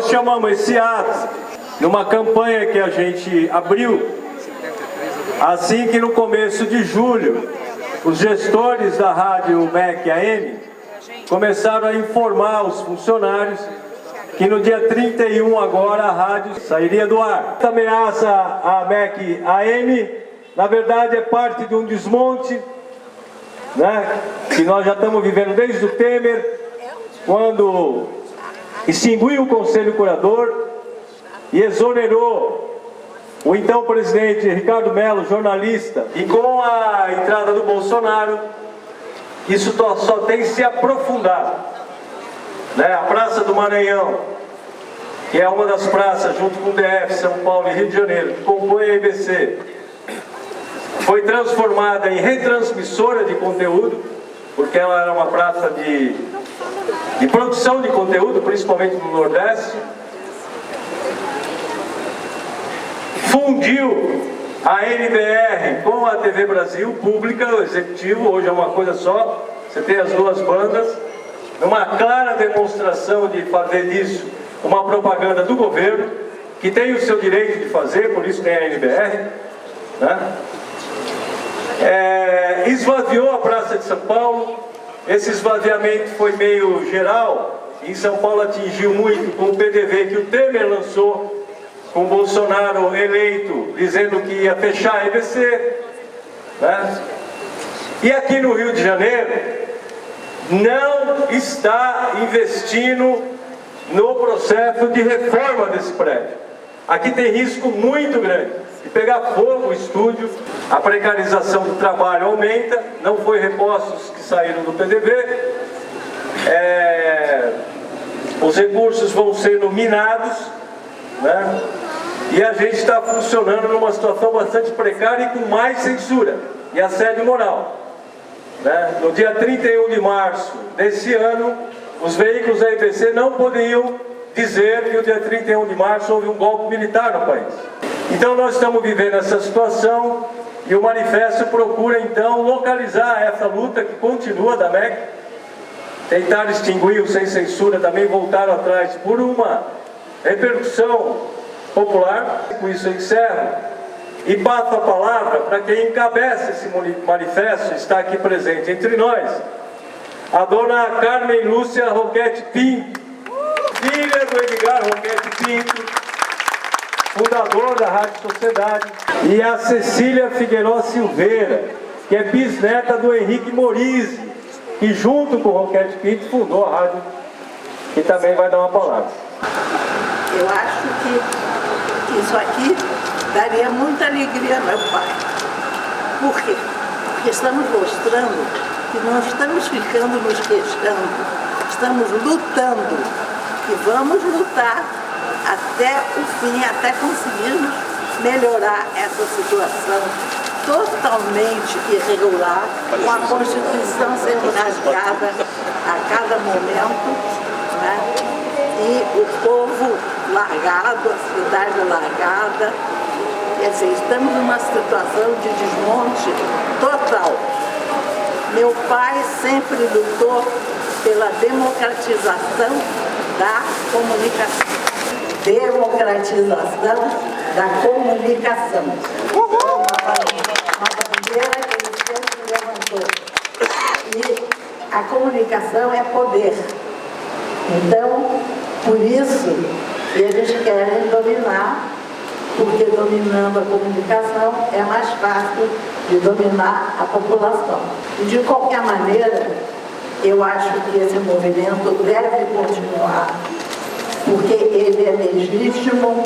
Nós chamamos esse ato numa campanha que a gente abriu, assim que no começo de julho, os gestores da rádio MEC AM começaram a informar os funcionários que no dia 31 agora a rádio sairia do ar. Essa ameaça à MEC AM, na verdade, é parte de um desmonte, né, que nós já estamos vivendo desde o Temer, quando extinguiu o Conselho Curador e exonerou o então presidente Ricardo Mello, jornalista. E com a entrada do Bolsonaro, isso só tem se aprofundado, né? A Praça do Maranhão, que é uma das praças, junto com o DF, São Paulo e Rio de Janeiro, que compõe a IBC, foi transformada em retransmissora de conteúdo, porque ela era uma praça de produção de conteúdo, principalmente no Nordeste. Fundiu a NBR com a TV Brasil, pública, o executivo, hoje é uma coisa só, você tem as duas bandas, numa clara demonstração de fazer disso uma propaganda do governo, que tem o seu direito de fazer, por isso tem a NBR, né? Esvaziou a Praça de São Paulo. Esse esvaziamento foi meio geral, em São Paulo atingiu muito com o PDV que o Temer lançou, com o Bolsonaro eleito, dizendo que ia fechar a IBC, né? E aqui no Rio de Janeiro, não está investindo no processo de reforma desse prédio. Aqui tem risco muito grande de pegar fogo o estúdio, a precarização do trabalho aumenta, não foi repostos que saíram do PDV, os recursos vão sendo minados, né? E a gente está funcionando numa situação bastante precária e com mais censura e assédio moral, né? No dia 31 de março desse ano, os veículos da IBC não poderiam dizer que no dia 31 de março houve um golpe militar no país. Então nós estamos vivendo essa situação e o manifesto procura então localizar essa luta que continua da MEC, tentar extinguir o sem censura, também voltaram atrás por uma repercussão popular. Com isso eu encerro e passo a palavra para quem encabeça esse manifesto, está aqui presente entre nós, a dona Carmen Lúcia Roquete Pinto, filha do Edgar Roquete Pinto, fundador da Rádio Sociedade, e a Cecília Figueiró Silveira, que é bisneta do Henrique Morizzi, que junto com o Roquete Pinto fundou a rádio, que também vai dar uma palavra. Eu acho que isso aqui daria muita alegria ao meu pai. Por quê? Porque estamos mostrando que não estamos ficando nos queixando, estamos lutando e vamos lutar até o fim, até conseguirmos melhorar essa situação totalmente irregular, com a Constituição sendo rasgada a cada momento, né? E o povo largado, a cidade largada. Quer dizer, estamos numa situação de desmonte total. Meu pai sempre lutou pela democratização da comunicação. Democratização da comunicação. Uma bandeira que ele sempre levantou. E a comunicação é poder. Então, por isso, eles querem dominar, porque dominando a comunicação é mais fácil de dominar a população. E de qualquer maneira, eu acho que esse movimento deve continuar, porque ele é legítimo,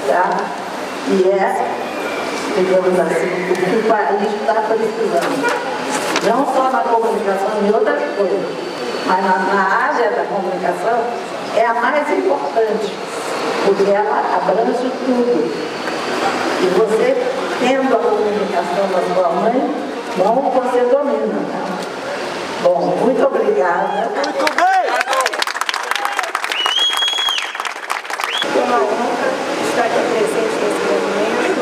tá? E é, digamos assim, o que o país está precisando. Não só na comunicação, em outras coisas, mas na área da comunicação é a mais importante, porque ela abrange tudo. E você, tendo a comunicação da sua mãe, não você domina, né? Bom, muito obrigada. Muito bem! É uma honra estar aqui presente nesse movimento,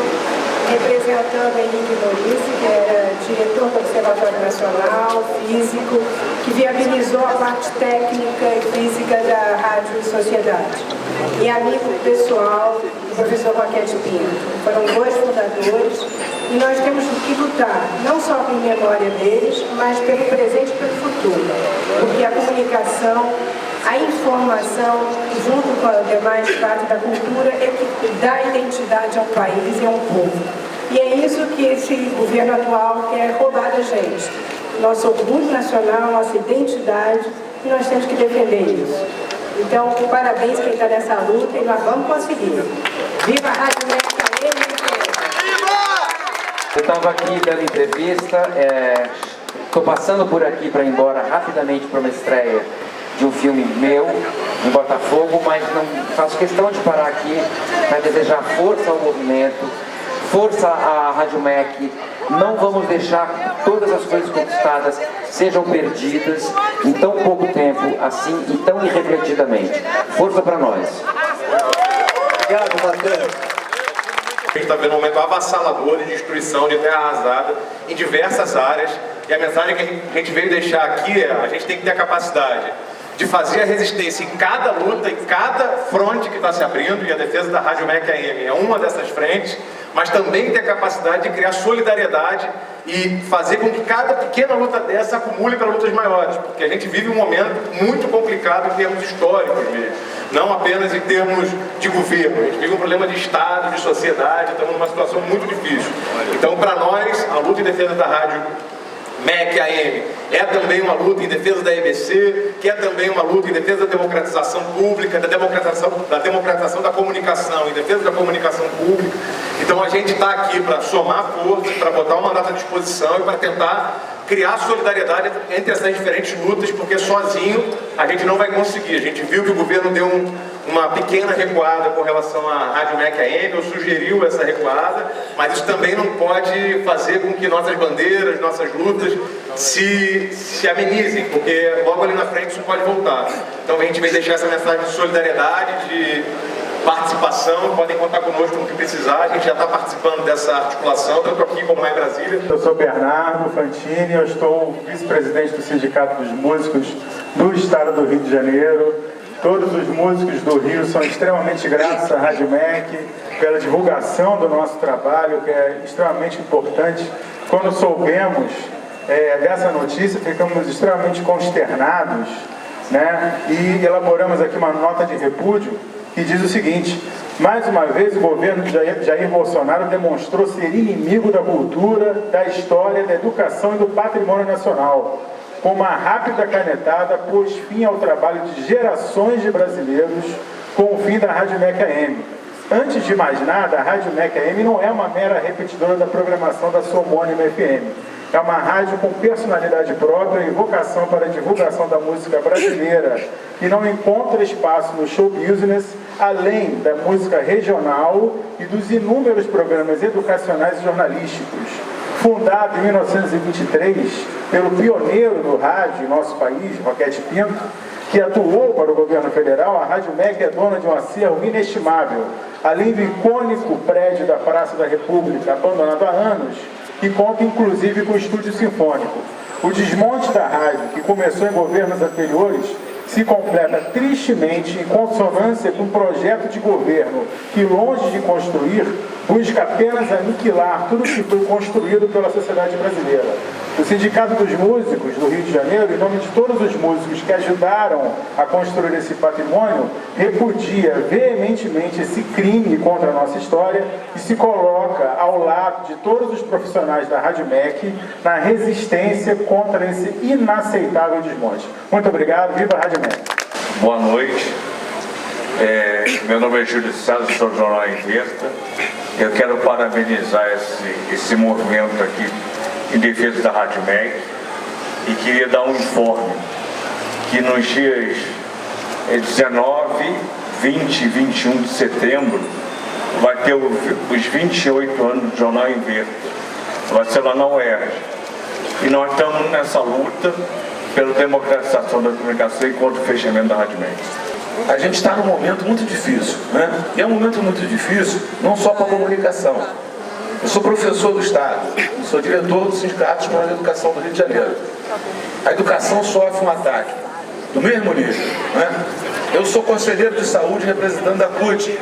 representando Henrique Morizzi, que era diretor do Observatório Nacional, físico, que viabilizou a parte técnica e física da Rádio Sociedade. E amigo pessoal do professor Roquete Pinto. Foram dois fundadores e nós temos que lutar, não só em memória deles, mas pelo presente e pelo futuro. Porque a comunicação, a informação, junto com a demais parte da cultura, é que dá identidade ao país e ao povo. E é isso que esse governo atual quer roubar da gente. Nosso orgulho nacional, nossa identidade, e nós temos que defender isso. Então, parabéns quem está nessa luta e nós vamos conseguir. Viva a Rádio MEC! Eu estava aqui dando entrevista, estou passando por aqui para ir embora rapidamente para uma estreia de um filme meu, em Botafogo, mas não faço questão de parar aqui para desejar força ao movimento, força à Rádio MEC. Não vamos deixar que todas as coisas conquistadas sejam perdidas em tão pouco tempo, assim e tão irrefletidamente. Força para nós. Obrigado, Matheus. A gente está vendo um momento avassalador de destruição, de terra arrasada em diversas áreas. E a mensagem que a gente veio deixar aqui é: a gente tem que ter a capacidade de fazer a resistência em cada luta, em cada fronte que está se abrindo, e a defesa da Rádio MEC AM é uma dessas frentes, mas também ter a capacidade de criar solidariedade e fazer com que cada pequena luta dessa acumule para lutas maiores, porque a gente vive um momento muito complicado em termos históricos mesmo, não apenas em termos de governo. A gente vive um problema de Estado, de sociedade, estamos numa situação muito difícil. Então, para nós, a luta em defesa da Rádio MEC AM é também uma luta em defesa da EBC, que é também uma luta em defesa da democratização pública, da democratização da comunicação, em defesa da comunicação pública. Então a gente está aqui para somar forças, para botar o mandato à disposição e para tentar criar solidariedade entre essas diferentes lutas, porque sozinho a gente não vai conseguir. A gente viu que o governo deu uma pequena recuada com relação à Rádio MEC AM, ou sugeriu essa recuada, mas isso também não pode fazer com que nossas bandeiras, nossas lutas se amenizem, porque logo ali na frente isso pode voltar. Então a gente vem deixar essa mensagem de solidariedade, de participação, podem contar conosco no que precisar, a gente já está participando dessa articulação, tanto aqui como lá em Brasília. Eu sou Bernardo Fantini, eu estou vice-presidente do Sindicato dos Músicos do Estado do Rio de Janeiro. Todos os músicos do Rio são extremamente gratos à Rádio MEC pela divulgação do nosso trabalho, que é extremamente importante. Quando soubemos dessa notícia, ficamos extremamente consternados, né? E elaboramos aqui uma nota de repúdio que diz o seguinte: mais uma vez o governo de Jair Bolsonaro demonstrou ser inimigo da cultura, da história, da educação e do patrimônio nacional. Com uma rápida canetada, pôs fim ao trabalho de gerações de brasileiros com o fim da Rádio MEC AM. Antes de mais nada, a Rádio MEC AM não é uma mera repetidora da programação da sua homônima FM. É uma rádio com personalidade própria e vocação para a divulgação da música brasileira, que não encontra espaço no show business, além da música regional e dos inúmeros programas educacionais e jornalísticos. Fundada em 1923 pelo pioneiro do rádio em nosso país, Roquete Pinto, que atuou para o governo federal, a Rádio MEC é dona de um acervo inestimável, além do icônico prédio da Praça da República, abandonado há anos, que conta inclusive com o estúdio sinfônico. O desmonte da rádio, que começou em governos anteriores, se completa tristemente em consonância com um projeto de governo que, longe de construir, busca apenas aniquilar tudo que foi construído pela sociedade brasileira. O Sindicato dos Músicos do Rio de Janeiro, em nome de todos os músicos que ajudaram a construir esse patrimônio, repudia veementemente esse crime contra a nossa história e se coloca ao lado de todos os profissionais da Rádio MEC na resistência contra esse inaceitável desmonte. Muito obrigado, viva a Rádio MEC! Boa noite, meu nome é Júlio César, sou do Jornal Inverta. Eu quero parabenizar esse movimento aqui em defesa da Rádio MEC e queria dar um informe que nos dias 19, 20 e 21 de setembro vai ter os 28 anos do Jornal Inverta, vai ser lá na UERJ, e nós estamos nessa luta pela democratização da comunicação e contra o fechamento da Rádio MEC. A gente está num momento muito difícil, né? E é um momento muito difícil não só para a comunicação, Eu sou professor do Estado, sou diretor do Sindicato Escolar de Educação do Rio de Janeiro. A educação sofre um ataque do mesmo nível, né? Eu sou conselheiro de saúde representando a CUT.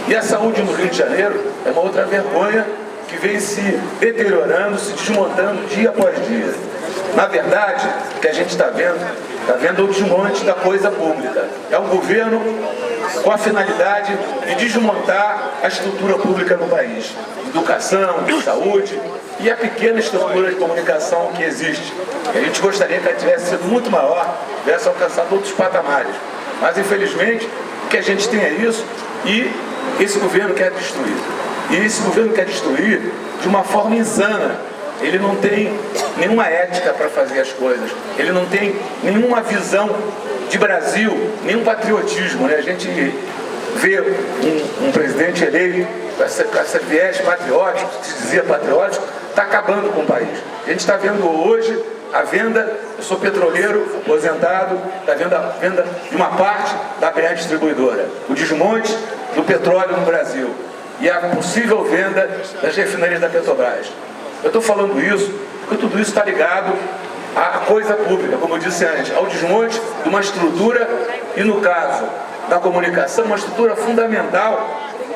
E a saúde no Rio de Janeiro é uma outra vergonha que vem se deteriorando, se desmontando dia após dia. Na verdade, o que a gente está vendo o desmonte da coisa pública. É um governo com a finalidade de desmontar a estrutura pública no país. Educação, saúde e a pequena estrutura de comunicação que existe. E a gente gostaria que ela tivesse sido muito maior, tivesse alcançado outros patamares. Mas, infelizmente, o que a gente tem é isso e esse governo quer destruir. E esse governo quer destruir de uma forma insana. Ele não tem nenhuma ética para fazer as coisas. Ele não tem nenhuma visão de Brasil, nenhum patriotismo, né? A gente vê um presidente eleito com essa viés patriótico, que se dizia patriótico, está acabando com o país. A gente está vendo hoje a venda, eu sou petroleiro, aposentado, está vendo a venda de uma parte da BR Distribuidora, o desmonte do petróleo no Brasil e a possível venda das refinarias da Petrobras. Eu estou falando isso porque tudo isso está ligado à coisa pública, como eu disse antes, ao desmonte de uma estrutura e, no caso da comunicação, uma estrutura fundamental,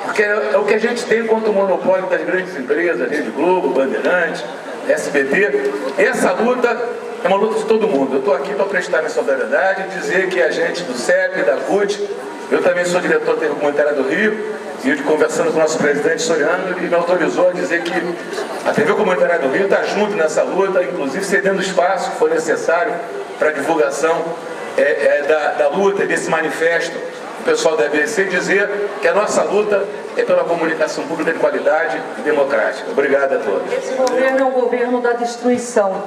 porque é o que a gente tem contra o monopólio das grandes empresas, Rede Globo, Bandeirantes, SBT. Essa luta é uma luta de todo mundo. Eu estou aqui para prestar minha solidariedade e dizer que a gente do CEP, da CUT, eu também sou diretor da TV Comunitária do Rio, e conversando com o nosso presidente Soriano, ele me autorizou a dizer que a TV Comunitária do Rio está junto nessa luta, inclusive cedendo espaço que for necessário para a divulgação da luta, desse manifesto. O pessoal da EBC dizer que a nossa luta é pela comunicação pública de qualidade e democrática. Obrigado a todos. Esse governo é um governo da destruição,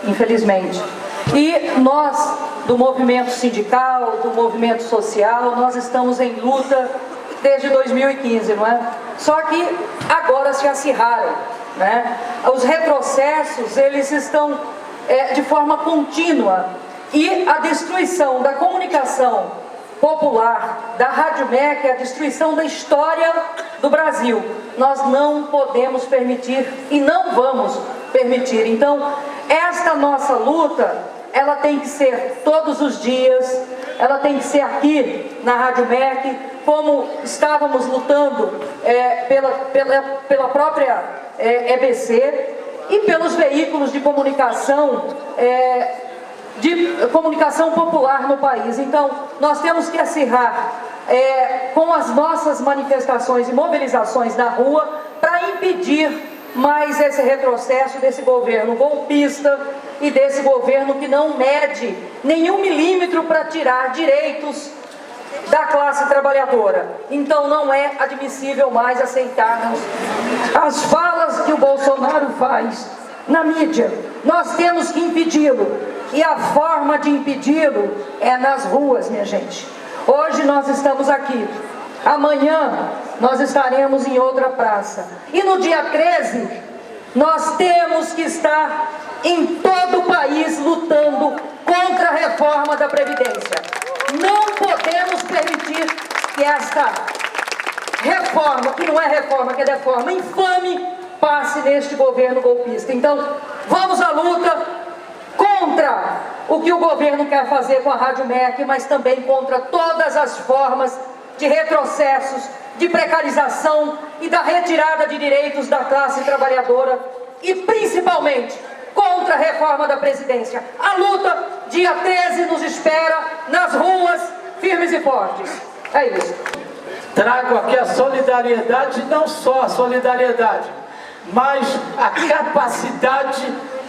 infelizmente. E nós, do movimento sindical, do movimento social, nós estamos em luta desde 2015, não é? Só que agora se acirraram, né? Os retrocessos, eles estão de forma contínua. E a destruição da comunicação popular, da Rádio MEC, é a destruição da história do Brasil. Nós não podemos permitir e não vamos permitir. Então, esta nossa luta, ela tem que ser todos os dias, ela tem que ser aqui na Rádio MEC, como estávamos lutando pela própria EBC e pelos veículos de comunicação popular no país. Então, nós temos que acirrar com as nossas manifestações e mobilizações na rua para impedir mais esse retrocesso desse governo golpista e desse governo que não mede nenhum milímetro para tirar direitos da classe trabalhadora. Então não é admissível mais aceitarmos as falas que o Bolsonaro faz na mídia. Nós temos que impedi-lo. E a forma de impedi-lo é nas ruas, minha gente. Hoje nós estamos aqui. Amanhã nós estaremos em outra praça. E no dia 13, nós temos que estar em todo o país lutando contra a reforma da Previdência. Não podemos permitir que esta reforma, que não é reforma, que é deforma infame, passe neste governo golpista. Então, vamos à luta contra o que o governo quer fazer com a Rádio MEC, mas também contra todas as formas de retrocessos, de precarização e da retirada de direitos da classe trabalhadora e principalmente contra a reforma da Previdência. A luta, dia 13, nos espera nas ruas, firmes e fortes. É isso. Trago aqui a solidariedade, não só a solidariedade, mas a capacidade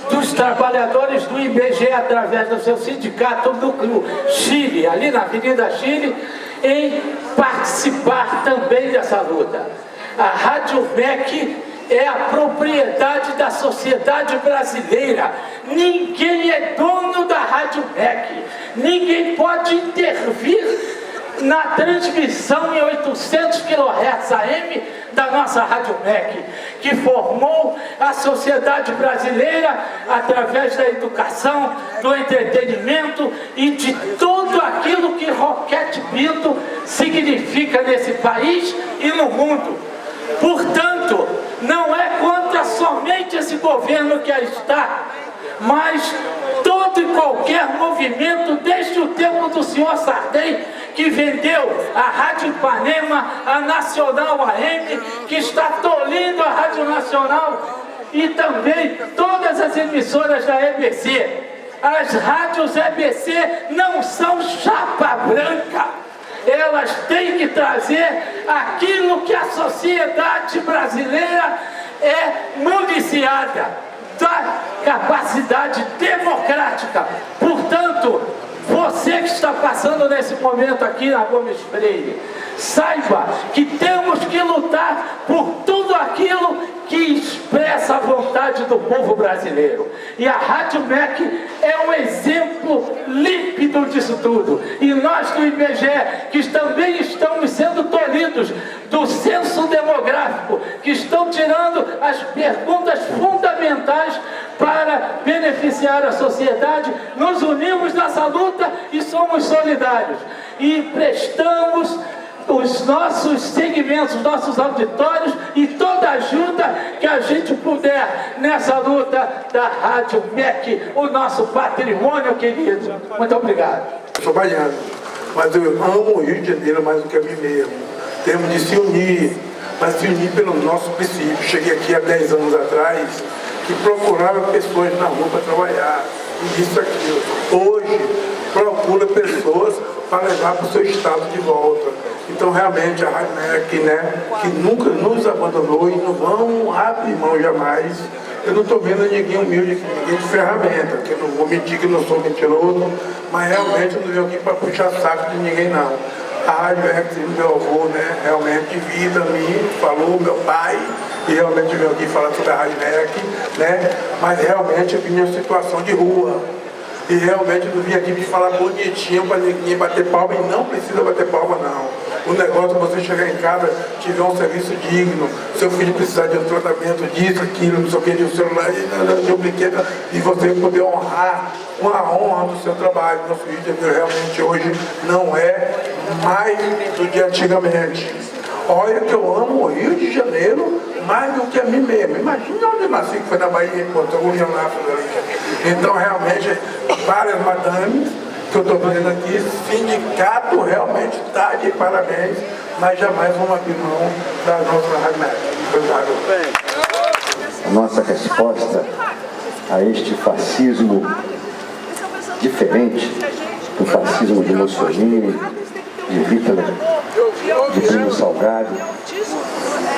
dos trabalhadores do IBGE, através do seu sindicato do Chile, ali na Avenida Chile, em participar também dessa luta. A Rádio MEC é a propriedade da sociedade brasileira. Ninguém é dono da Rádio MEC. Ninguém pode intervir na transmissão em 800 kHz AM da nossa Rádio MEC, que formou a sociedade brasileira através da educação, do entretenimento e de tudo aquilo que Roquete Pinto significa nesse país e no mundo. Portanto, não é contra somente esse governo que aí está, mas todo e qualquer movimento, desde o tempo do senhor Sarney, que vendeu a Rádio Ipanema, a Nacional AM, que está tolindo a Rádio Nacional e também todas as emissoras da EBC. As rádios EBC não são chapa branca. Elas têm que trazer aquilo que a sociedade brasileira é municiada, da capacidade democrática. Portanto, você que está passando nesse momento aqui na Gomes Freire, saiba que temos que lutar por tudo aquilo que expressa a vontade do povo brasileiro. E a Rádio MEC é um exemplo límpido disso tudo. E nós do IBGE, que também estamos sendo tolhidos do censo demográfico, que estão tirando as perguntas fundamentais para beneficiar a sociedade, nos unimos nessa luta e somos solidários. E prestamos os nossos segmentos, os nossos auditórios e toda ajuda que a gente puder nessa luta da Rádio MEC, o nosso patrimônio querido. Muito obrigado. Eu sou baiano, mas eu amo o Rio de Janeiro mais do que a mim mesmo. Temos de se unir, mas se unir pelos nossos princípios. Cheguei aqui há 10 anos atrás que procurava pessoas na rua para trabalhar, e isso aqui. Hoje procura pessoas para levar para o seu estado de volta. Então realmente a Rádio MEC, né, que nunca nos abandonou e não vamos abrir mão jamais. Eu não estou vendo ninguém humilde aqui, ninguém de ferramenta, que eu não vou mentir que não sou mentiroso, mas realmente eu não venho aqui para puxar saco de ninguém não. A Rádio MEC, meu avô, né, realmente de vida a mim, falou, meu pai, e realmente veio aqui falar sobre a Rádio MEC, né, mas realmente eu vim em uma situação de rua. E realmente eu não vim aqui me falar bonitinho para ninguém bater palma, e não precisa bater palma não. O negócio é você chegar em casa, tiver um serviço digno, seu filho precisar de um tratamento disso, aquilo, não sei o que, de um celular, de um brinquedo, e você poder honrar com a honra do seu trabalho. Nosso Rio de Janeiro realmente hoje não é mais do que antigamente. Olha que eu amo o Rio de Janeiro mais do que a mim mesmo. Imagina onde eu nasci, que foi na Bahia, enquanto eu ia lá. Então realmente, várias madames que eu estou vendo aqui, sindicato realmente está de parabéns, mas jamais vamos abrir mão da nossa Rádio MEC. Obrigado. A nossa resposta a este fascismo diferente do fascismo de Mussolini, de Hitler, de Primo Salgado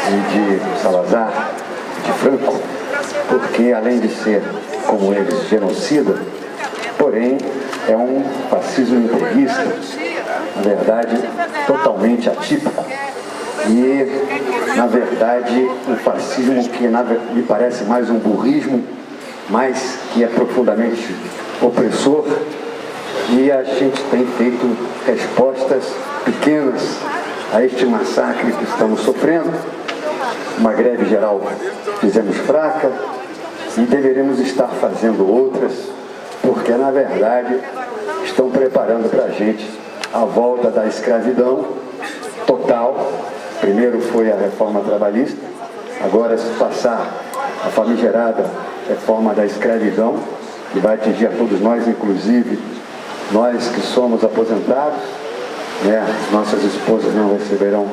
e de Salazar, de Franco, porque além de ser, como eles, genocida, porém é um fascismo integrista, na verdade, totalmente atípico e, na verdade, um fascismo que me parece mais um burrismo, mas que é profundamente opressor, e a gente tem feito respostas pequenas a este massacre que estamos sofrendo. Uma greve geral fizemos fraca e deveremos estar fazendo outras, porque na verdade estão preparando para a gente a volta da escravidão total. Primeiro foi a reforma trabalhista, agora se passar a famigerada reforma da escravidão, que vai atingir a todos nós, inclusive nós que somos aposentados, né? Nossas esposas não receberão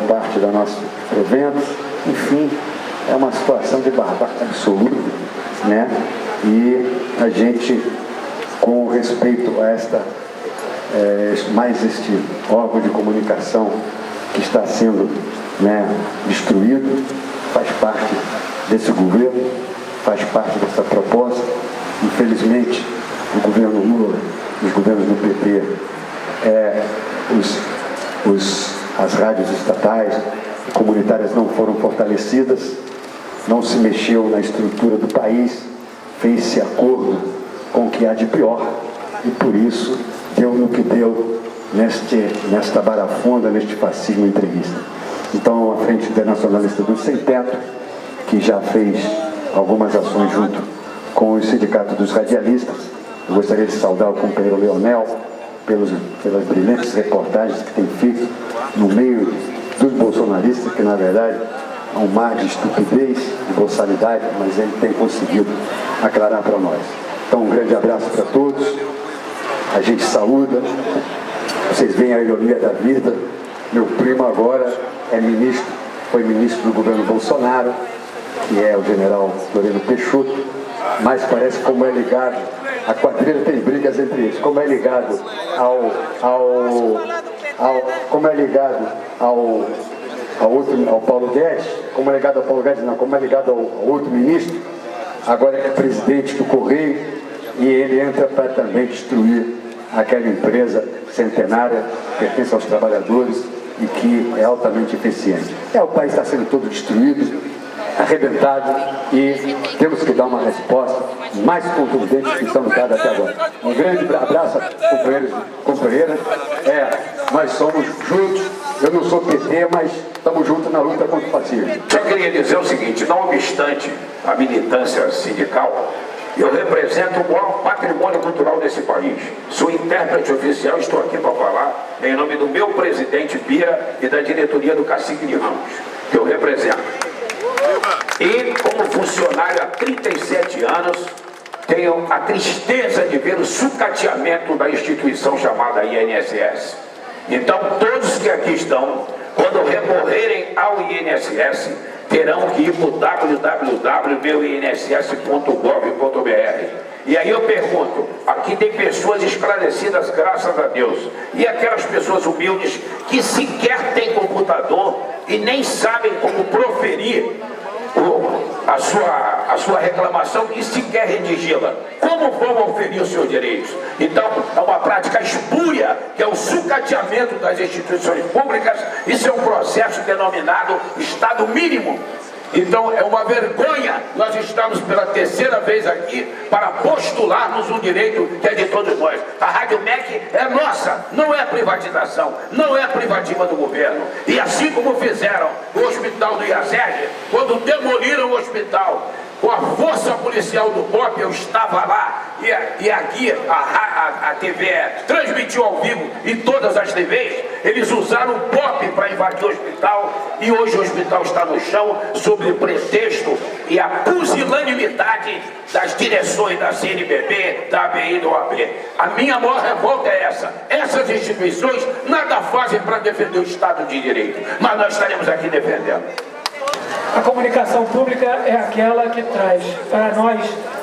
parte do nosso provento. Enfim, é uma situação de barbárie absoluta, né? E a gente, com respeito a este órgão de comunicação que está sendo, né, destruído, faz parte desse governo, faz parte dessa proposta. Infelizmente, o governo Lula, os governos do PT, as rádios estatais e comunitárias não foram fortalecidas, não se mexeu na estrutura do país, fez-se acordo com o que há de pior e por isso deu no que deu nesta barafunda, neste fascismo entreguista. Então, a Frente Internacionalista do Sem Teto, que já fez algumas ações junto com o Sindicato dos Radialistas, eu gostaria de saudar o companheiro Leonel pelas brilhantes reportagens que tem feito no meio dos bolsonaristas, que na verdade um mar de estupidez, de boçalidade, mas ele tem conseguido aclarar para nós. Então, um grande abraço para todos. A gente saúda. Vocês veem a ironia da vida. Meu primo agora é ministro, foi ministro do governo Bolsonaro, que é o general Floriano Peixoto, mas parece como é ligado, a quadrilha tem brigas entre eles, como é ligado ao Paulo Guedes, como é ligado ao Paulo Guedes, não, como é ligado ao outro ministro, agora é presidente do Correio, e ele entra para também destruir aquela empresa centenária que pertence aos trabalhadores e que é altamente eficiente. O país está sendo todo destruído, arrebentado, e temos que dar uma resposta mais contundente que estamos dando até agora. Um grande abraço, companheiros e companheiras. Nós somos juntos, eu não sou PT, mas estamos juntos na luta contra o fascismo. Só queria dizer o seguinte, não obstante a militância sindical, eu represento o maior patrimônio cultural desse país. Sou intérprete oficial, estou aqui para falar em nome do meu presidente Bira e da diretoria do Cacique de Ramos, que eu represento. E como funcionário há 37 anos, tenho a tristeza de ver o sucateamento da instituição chamada INSS. Então, todos que aqui estão, quando recorrerem ao INSS, terão que ir para o www.inss.gov.br. E aí eu pergunto, aqui tem pessoas esclarecidas, graças a Deus, e aquelas pessoas humildes que sequer têm computador e nem sabem como proferir a sua reclamação e sequer redigi-la. Como vão oferir os seus direitos? Então, é uma prática espúria, que é o sucateamento das instituições públicas. Isso é um processo denominado Estado mínimo. Então, é uma vergonha nós estamos pela terceira vez aqui para postularmos um direito que é de todos nós. A Rádio MEC é nossa, não é privatização, não é privativa do governo. E assim como fizeram o hospital do IASEG, quando demoliram o hospital, com a força policial do BOP, eu estava lá, e aqui a TV transmitiu ao vivo, e todas as TVs, eles usaram o BOP para invadir o hospital, e hoje o hospital está no chão, sob o pretexto e a pusilanimidade das direções da CNBB, da ABI e da OAB. A minha maior revolta é essa. Essas instituições nada fazem para defender o Estado de Direito, mas nós estaremos aqui defendendo. A comunicação pública é aquela que traz para nós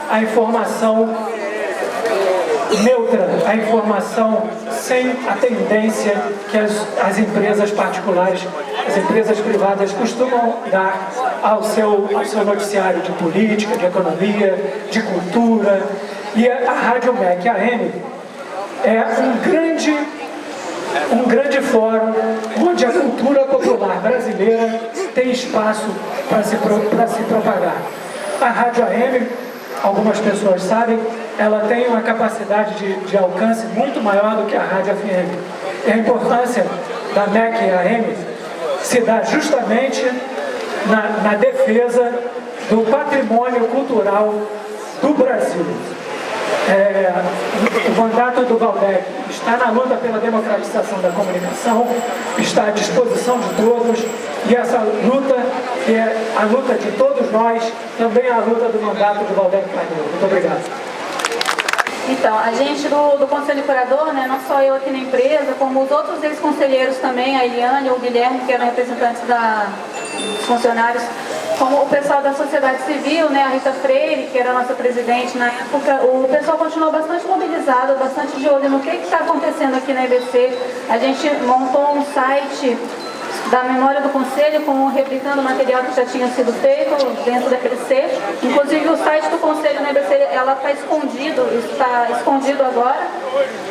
a informação neutra, a informação sem a tendência que as empresas particulares, as empresas privadas costumam dar ao seu noticiário de política, de economia, de cultura. E a Rádio MEC AM é um grande fórum onde a cultura popular brasileira tem espaço para se propagar. A Rádio AM, algumas pessoas sabem, ela tem uma capacidade de alcance muito maior do que a Rádio FM. E a importância da MEC AM se dá justamente na defesa do patrimônio cultural do Brasil. O mandato do Valdec está na luta pela democratização da comunicação, está à disposição de todos, e essa luta, que é a luta de todos nós, também é a luta do mandato do Valdec Carneiro. Muito obrigado. Então, a gente do Conselho Curador, né, não só eu aqui na empresa, como os outros ex-conselheiros também, a Eliane ou o Guilherme, que eram representantes dos funcionários, como o pessoal da sociedade civil, né, a Rita Freire, que era a nossa presidente na época, o pessoal continuou bastante mobilizado, bastante de olho no que está acontecendo aqui na EBC. A gente montou um site da memória do Conselho, replicando o material que já tinha sido feito dentro da EBC. Inclusive o site do Conselho na EBC, ela está escondido agora.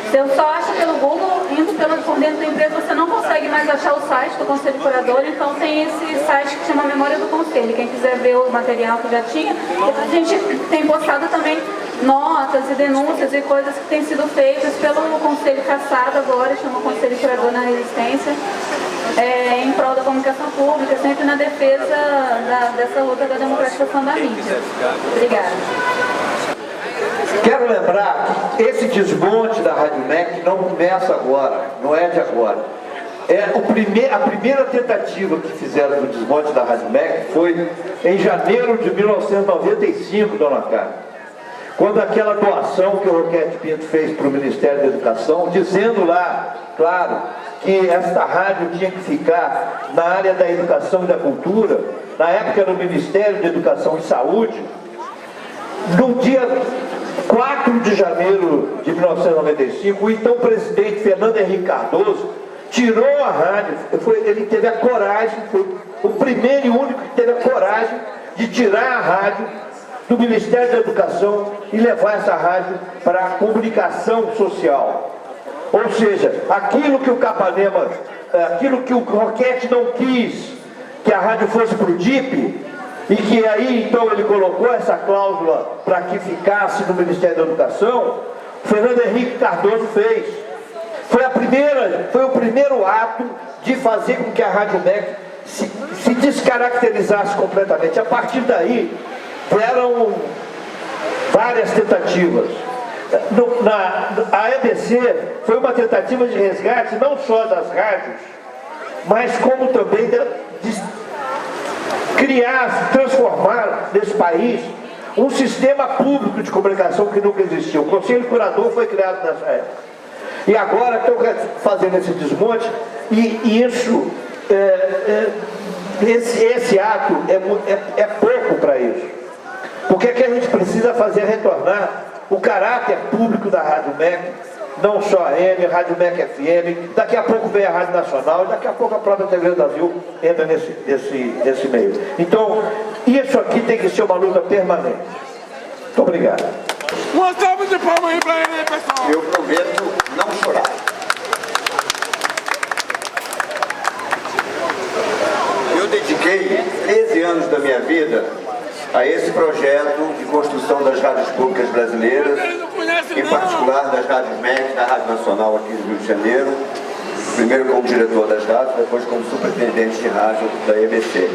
Você só acha pelo Google, indo por dentro da empresa, você não consegue mais achar o site do Conselho Curador, então tem esse site que chama Memória do Conselho. Quem quiser ver o material que já tinha, a gente tem postado também notas e denúncias e coisas que têm sido feitas pelo Conselho cassado agora, chama Conselho Curador na Resistência, em prol da comunicação pública, sempre na defesa dessa luta da democratização da mídia. Obrigada. Quero lembrar que esse desmonte da Rádio MEC não começa agora, não é de agora. A primeira tentativa que fizeram do desmonte da Rádio MEC foi em janeiro de 1995, dona Carla, quando aquela doação que o Roquete Pinto fez para o Ministério da Educação, dizendo lá, claro, que esta rádio tinha que ficar na área da educação e da cultura, na época era o Ministério da Educação e Saúde. No dia 4 de janeiro de 1995, o então presidente Fernando Henrique Cardoso tirou a rádio. Ele teve a coragem, foi o primeiro e único que teve a coragem de tirar a rádio do Ministério da Educação e levar essa rádio para a comunicação social. Ou seja, aquilo que o Capanema, aquilo que o Roquete não quis, que a rádio fosse para o DIP, e que aí então ele colocou essa cláusula para que ficasse no Ministério da Educação, Fernando Henrique Cardoso fez. Foi o primeiro ato de fazer com que a Rádio MEC se descaracterizasse completamente. A partir daí, vieram várias tentativas. A EBC foi uma tentativa de resgate não só das rádios, mas como também de criar, transformar nesse país um sistema público de comunicação que nunca existiu. O Conselho Curador foi criado nessa época. E agora estão fazendo esse desmonte e isso, esse ato é pouco para isso. Porque é que a gente precisa fazer retornar o caráter público da Rádio MEC, não só a AM, Rádio MEC FM, daqui a pouco vem a Rádio Nacional e daqui a pouco a própria TV Brasil entra nesse meio. Então, isso aqui tem que ser uma luta permanente. Muito obrigado. Uma salva de palmas aí pra ele, pessoal. Eu prometo não chorar. Eu dediquei 13 anos da minha vida a esse projeto de construção das rádios públicas brasileiras, em particular das rádios MEC, da Rádio Nacional aqui do Rio de Janeiro, primeiro como diretor das rádios, depois como superintendente de rádio da EBC.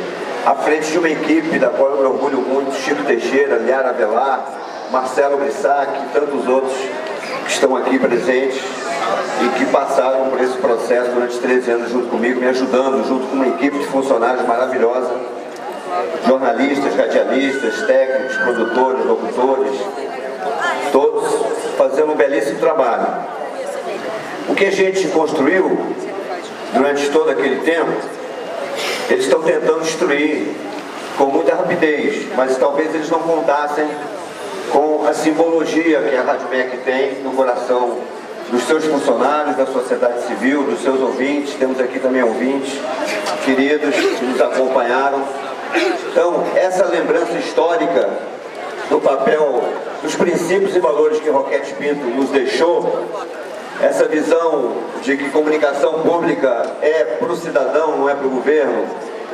À frente de uma equipe da qual eu me orgulho muito, Chico Teixeira, Liara Avelar, Marcelo Brissac e tantos outros que estão aqui presentes e que passaram por esse processo durante 13 anos junto comigo, me ajudando, junto com uma equipe de funcionários maravilhosa, jornalistas, radialistas, técnicos, produtores, locutores, todos fazendo um belíssimo trabalho. O que a gente construiu durante todo aquele tempo, eles estão tentando destruir com muita rapidez, mas talvez eles não contassem com a simbologia que a Rádio MEC tem no coração dos seus funcionários, da sociedade civil, dos seus ouvintes. Temos aqui também ouvintes queridos que nos acompanharam. Então, essa lembrança histórica do papel, dos princípios e valores que Roquete Pinto nos deixou, essa visão de que comunicação pública é para o cidadão, não é para o governo,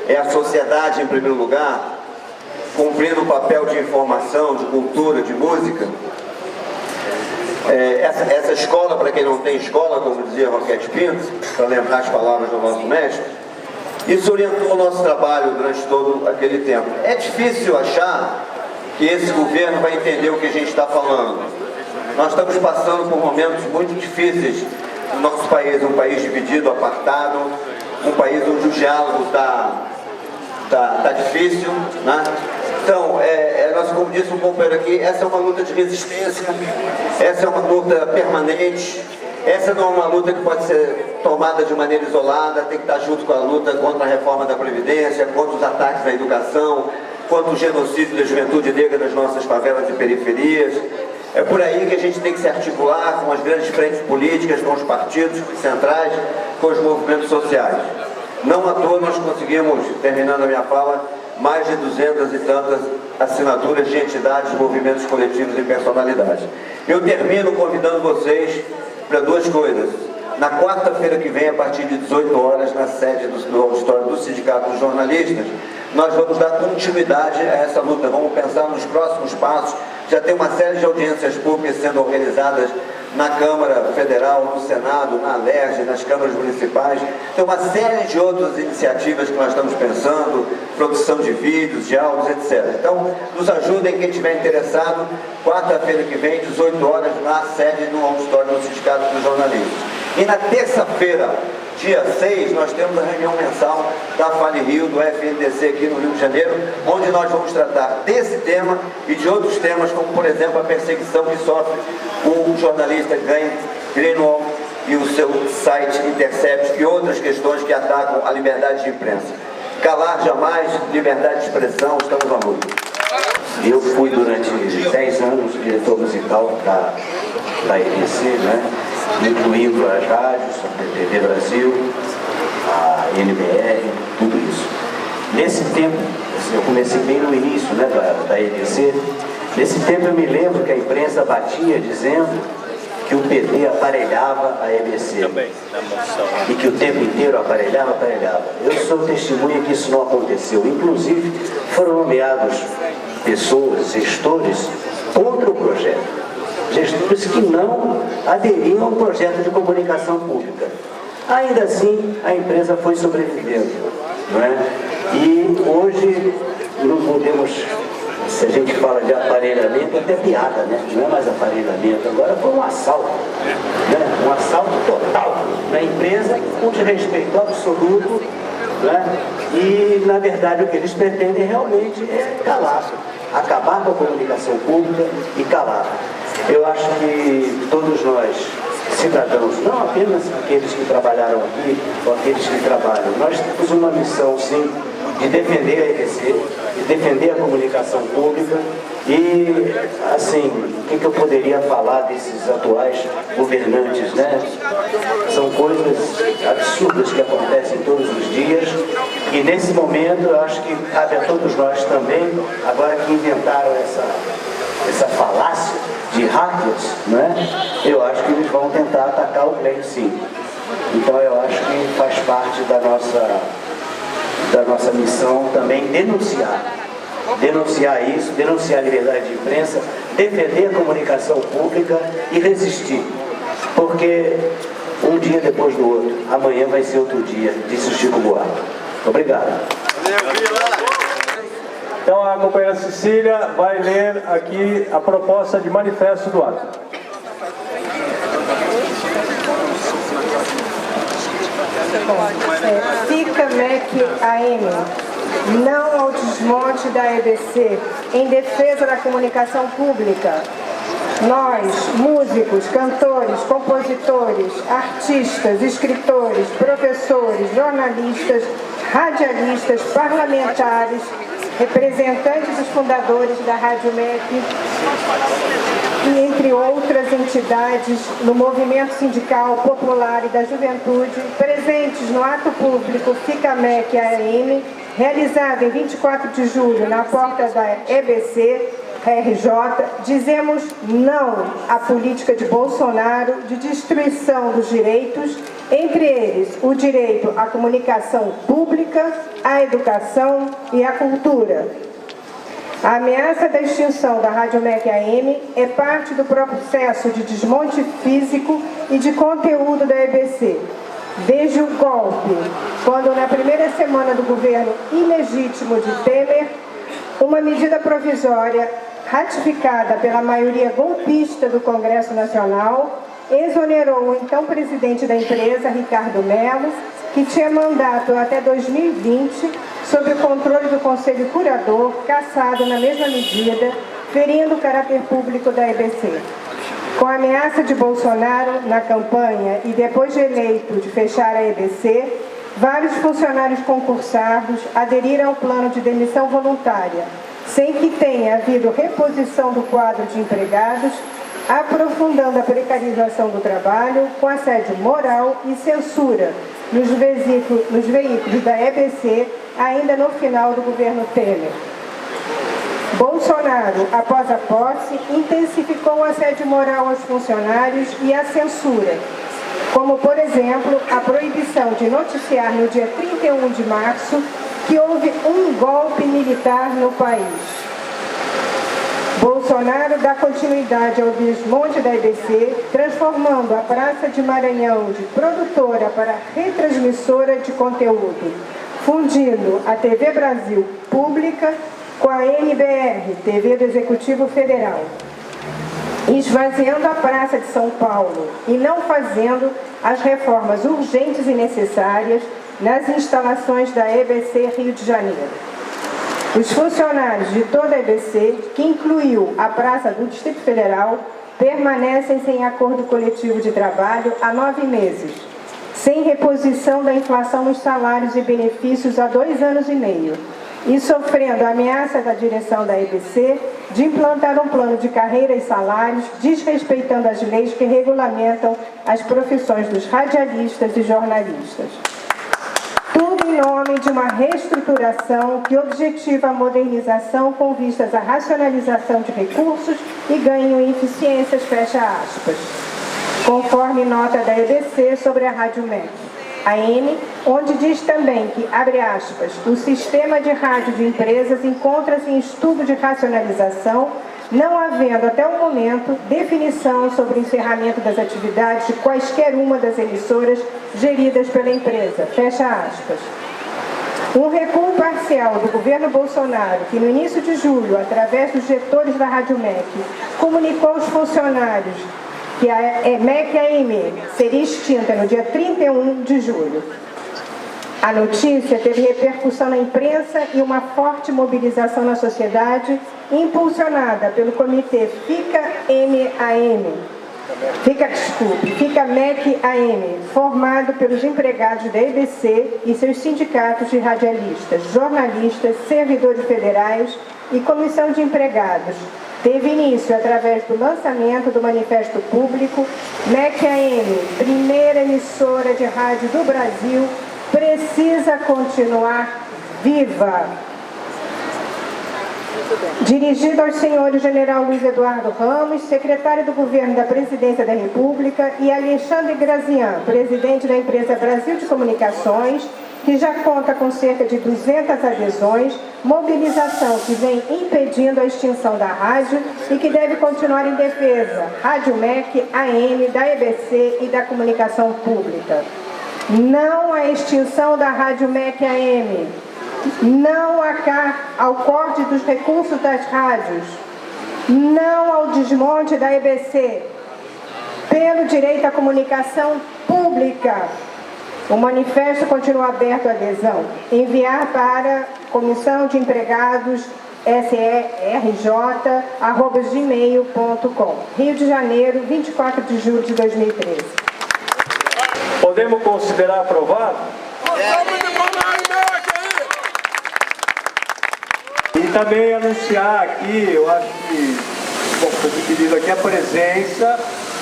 é a sociedade em primeiro lugar, cumprindo o papel de informação, de cultura, de música. Essa escola, para quem não tem escola, como dizia Roquete Pinto, para lembrar as palavras do nosso mestre, isso orientou o nosso trabalho durante todo aquele tempo. É difícil achar que esse governo vai entender o que a gente está falando. Nós estamos passando por momentos muito difíceis no nosso país, um país dividido, apartado, um país onde o diálogo está difícil, né? Então, como disse um companheiro aqui, essa é uma luta de resistência, essa é uma luta permanente, essa não é uma luta que pode ser tomada de maneira isolada, tem que estar junto com a luta contra a reforma da Previdência, contra os ataques à educação, contra o genocídio da juventude negra das nossas favelas e periferias. É por aí que a gente tem que se articular com as grandes frentes políticas, com os partidos centrais, com os movimentos sociais. Não à toa nós conseguimos, terminando a minha fala, mais de 200 e tantas assinaturas de entidades, movimentos coletivos e personalidades. Eu termino convidando vocês para duas coisas. Na quarta-feira que vem, a partir de 18 horas, na sede do auditório do Sindicato dos Jornalistas, nós vamos dar continuidade a essa luta, vamos pensar nos próximos passos. Já tem uma série de audiências públicas sendo organizadas na Câmara Federal, no Senado, na Alerj, nas câmaras municipais. Tem uma série de outras iniciativas que nós estamos pensando, produção de vídeos, de áudios, etc. Então, nos ajudem, quem estiver interessado, quarta-feira que vem, 18 horas, na sede do auditório do Sindicato dos Jornalistas. E na terça-feira, dia 6, nós temos a reunião mensal da Fale Rio, do FNDC aqui no Rio de Janeiro, onde nós vamos tratar desse tema e de outros temas, como por exemplo a perseguição que sofre o jornalista Greenwald e o seu site Intercept e outras questões que atacam a liberdade de imprensa. Calar jamais, liberdade de expressão, estamos à luta. Eu fui durante 10 anos diretor musical da EBC, né? Incluindo as rádios, a TV Brasil, a NBR, tudo isso. Nesse tempo, eu comecei bem no início, né, da EBC, nesse tempo eu me lembro que a imprensa batia dizendo que o PT aparelhava a EBC e que o tempo inteiro aparelhava. Eu sou testemunha que isso não aconteceu. Inclusive, foram nomeados pessoas, gestores, contra o projeto. Gestores que não aderiam ao projeto de comunicação pública. Ainda assim, a empresa foi sobrevivendo, não é? E hoje não podemos, se a gente fala de aparelhamento, é até piada, né? Não é mais aparelhamento, agora foi um assalto, né? Um assalto total na empresa, com desrespeito absoluto, né? E, na verdade, o que eles pretendem realmente é calar, acabar com a comunicação pública e calar. Eu acho que todos nós, cidadãos, não apenas aqueles que trabalharam aqui ou aqueles que trabalham, nós temos uma missão, sim, de defender a EBC, de defender a comunicação pública e, assim, o que eu poderia falar desses atuais governantes, né? São coisas absurdas que acontecem todos os dias e, nesse momento, eu acho que cabe a todos nós também, agora que inventaram essa falácia de hackers, né? Eu acho que eles vão tentar atacar o Glenn, sim. Então eu acho que faz parte da nossa missão também denunciar isso, denunciar a liberdade de imprensa, defender a comunicação pública e resistir. Porque um dia depois do outro, amanhã vai ser outro dia, disse o Chico Buarque. Obrigado. Então a companheira Cecília vai ler aqui a proposta de manifesto do ato. Fica MEC AM, não ao desmonte da EBC, em defesa da comunicação pública. Nós, músicos, cantores, compositores, artistas, escritores, professores, jornalistas, radialistas, parlamentares, representantes dos fundadores da Rádio MEC e entre outras entidades no movimento sindical, popular e da juventude, presentes no ato público Fica MEC AM, realizado em 24 de julho na porta da EBC, RJ, dizemos não à política de Bolsonaro de destruição dos direitos, entre eles o direito à comunicação pública, à educação e à cultura. A ameaça da extinção da Rádio MEC AM é parte do processo de desmonte físico e de conteúdo da EBC. Desde o golpe, quando na primeira semana do governo ilegítimo de Temer, uma medida provisória ratificada pela maioria golpista do Congresso Nacional, exonerou o então presidente da empresa, Ricardo Mello, que tinha mandato até 2020, sob o controle do Conselho Curador, cassado na mesma medida, ferindo o caráter público da EBC. Com a ameaça de Bolsonaro na campanha e depois de eleito de fechar a EBC, vários funcionários concursados aderiram ao plano de demissão voluntária, sem que tenha havido reposição do quadro de empregados, aprofundando a precarização do trabalho com assédio moral e censura nos veículos da EBC, ainda no final do governo Temer. Bolsonaro, após a posse, intensificou o assédio moral aos funcionários e a censura, como, por exemplo, a proibição de noticiar no dia 31 de março que houve um golpe militar no país. Bolsonaro dá continuidade ao desmonte da EBC, transformando a Praça de Maranhão de produtora para retransmissora de conteúdo, fundindo a TV Brasil pública com a NBR, TV do Executivo Federal. esvaziando a Praça de São Paulo e não fazendo as reformas urgentes e necessárias nas instalações da EBC Rio de Janeiro. Os funcionários de toda a EBC, que incluiu a Praça do Distrito Federal, permanecem sem acordo coletivo de trabalho há 9 meses, sem reposição da inflação nos salários e benefícios há 2 anos e meio, e sofrendo a ameaça da direção da EBC de implantar um plano de carreira e salários, desrespeitando as leis que regulamentam as profissões dos radialistas e jornalistas. Tudo em nome de uma reestruturação que objetiva a modernização com vistas à racionalização de recursos e ganho em eficiências, fecha aspas. Conforme nota da EBC sobre a Rádio MEC, AM, onde diz também que, abre aspas, o sistema de rádio de empresas encontra-se em estudo de racionalização, não havendo até o momento definição sobre o encerramento das atividades de quaisquer uma das emissoras geridas pela empresa, fecha aspas. Um recuo parcial do governo Bolsonaro, que no início de julho, através dos gestores da Rádio MEC, comunicou aos funcionários que a MEC AM seria extinta no dia 31 de julho. A notícia teve repercussão na imprensa e uma forte mobilização na sociedade, impulsionada pelo comitê Fica MEC AM, formado pelos empregados da EBC e seus sindicatos de radialistas, jornalistas, servidores federais e comissão de empregados. Teve início através do lançamento do Manifesto Público MEC AM, primeira emissora de rádio do Brasil, precisa continuar viva. Dirigido aos senhores General Luiz Eduardo Ramos, secretário do Governo da Presidência da República, e Alexandre Grazian, presidente da empresa Brasil de Comunicações, que já conta com cerca de 200 adesões, mobilização que vem impedindo a extinção da rádio e que deve continuar em defesa, Rádio MEC, AM, da EBC e da comunicação pública. Não à extinção da Rádio MEC AM, não ao corte dos recursos das rádios, não ao desmonte da EBC, pelo direito à comunicação pública. O manifesto continua aberto à adesão. Enviar para Comissão de Empregados serj@gmail.com. Rio de Janeiro, 24 de julho de 2013. Podemos considerar aprovado? E também anunciar aqui, eu acho que foi pedido aqui a presença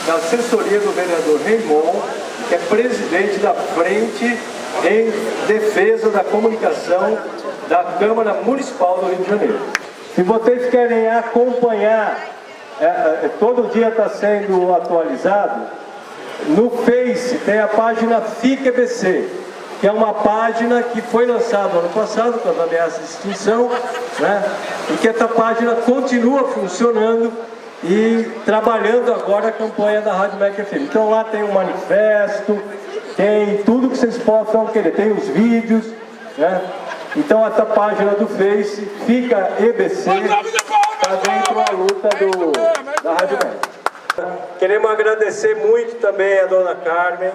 da assessoria do vereador Raymond, que é presidente da Frente em Defesa da Comunicação da Câmara Municipal do Rio de Janeiro. Se vocês querem acompanhar, todo dia está sendo atualizado, no Face tem a página Fica EBC, que é uma página que foi lançada ano passado, com as ameaças de extinção, né? E que essa página continua funcionando e trabalhando agora a campanha da Rádio MEC FM. Então lá tem um manifesto, tem tudo que vocês possam querer, tem os vídeos, né? Então essa página do Face, Fica EBC, está dentro da luta da Rádio MEC. Queremos agradecer muito também a dona Carmen,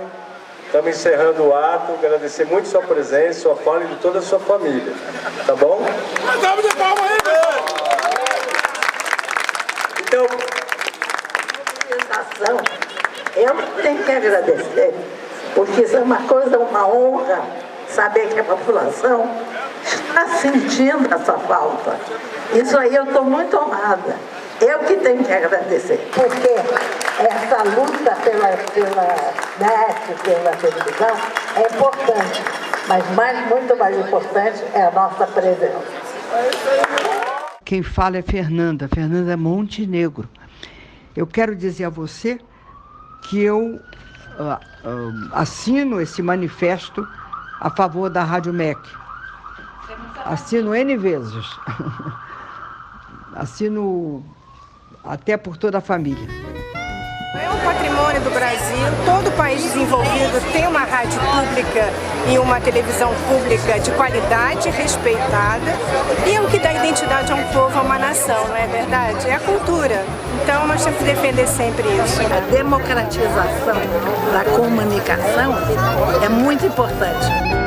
estamos encerrando o ato, agradecer muito sua presença, sua fala e de toda a sua família, tá bom? Então, eu tenho que agradecer, porque isso é uma coisa, uma honra, saber que a população está sentindo essa falta. Isso aí eu estou muito honrada. Eu que tenho que agradecer, porque essa luta pela net, pela televisão, é importante, mas muito mais importante é a nossa presença. Quem fala é Fernanda Montenegro. Eu quero dizer a você que eu assino esse manifesto a favor da Rádio MEC. Assino N vezes. Assino até por toda a família. É um patrimônio história do Brasil. Todo país desenvolvido tem uma rádio pública e uma televisão pública de qualidade, respeitada. E é o que dá identidade a um povo, a uma nação, não é verdade? É a cultura. Então nós temos que defender sempre isso. A democratização da comunicação é muito importante.